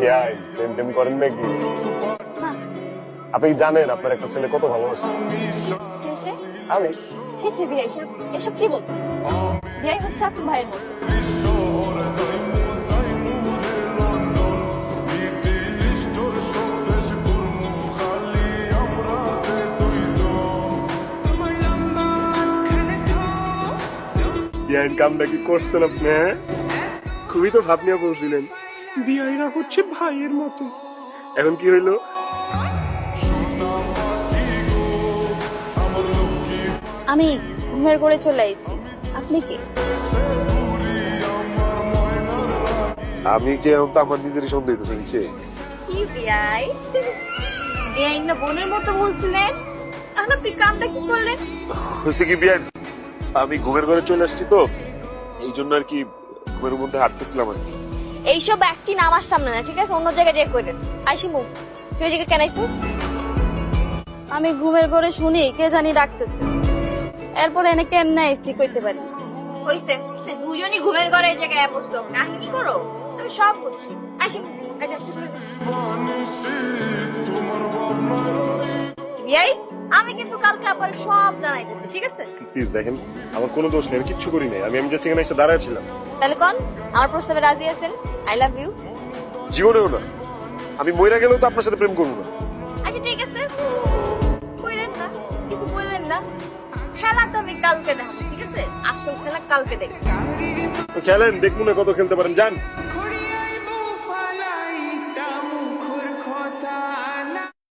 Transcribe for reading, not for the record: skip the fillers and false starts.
বিয়াই প্রেম টেম করেন নাকি? না। আপনি জানেন আপনার একটা ছেলে কত ভালোবাসে? কে সে? আমি ছি ছি বিয়ে, এসব এসব কি বলছেন? বিয়ে হচ্ছে আপনার ভাইয়ের মতো। বিয়াইন কামটা কি করছেন আপনি? হ্যাঁ? খুবই তো ভাব নিয়ে বলছিলেন বিয়াইরা হচ্ছে ভাইয়ের মতো। এখন কি হইলো? আমি ঘুমের করে চলে আইছি। আপনি কি? আমি কে? এখন তো আমার নিজেরই সন্দেহ হইতেছেন। কে? কি বিয়াই? বিয়াই না বোনের মতো বলছিলেন, এখন আপনি কামটা কি করলেন? হয়েছে কি বিয়াইন, আমি ঘুমের ঘরে চলে আসছি তো এই জন্য আর কি ঘুমের মধ্যে হাঁটতেছিলাম আর কি। এইসব অ্যাক্টিং আমার সামনে না, ঠিক আছে? অন্য জায়গায় যেয়ে করেন। আইসি মুখ তুই ওই জায়গায় কেন আইছিস? আমি ঘুমের ঘরে শুনি কে জানি ডাকতেছে, এরপর এনে কেমনে আইসি কইতে পারি। হইছে দুজনই ঘুমের ঘরে এই জায়গায় বসতো, কাহিনী করো। আমি সব বুঝছি। আইসি আচ্ছা বিয়াই, আমি কিন্তু কালকে আবার সব জানাইতেছি, ঠিক আছে? প্লিজ দেখেন, আমার কোনো দোষ নেই, আমি কিচ্ছু করি নাই। আমি জাস্ট এখানে এসে দাঁড়ায় ছিলাম। তাহলে কোন আমার প্রস্তাবে রাজি আছেন? I love you. জীবনেও না। আমি মইরা গেলেও তো আপনার সাথে প্রেম করবো না। আচ্ছা ঠিক আছে, কইলেন না, কিছু বললেন না। খেলা তো আমি কালকে দেখাবো, ঠিক আছে? আসল খেলা কালকে দেখবো। তো খেলেন, দেখবো না কত খেলতে পারেন, যান।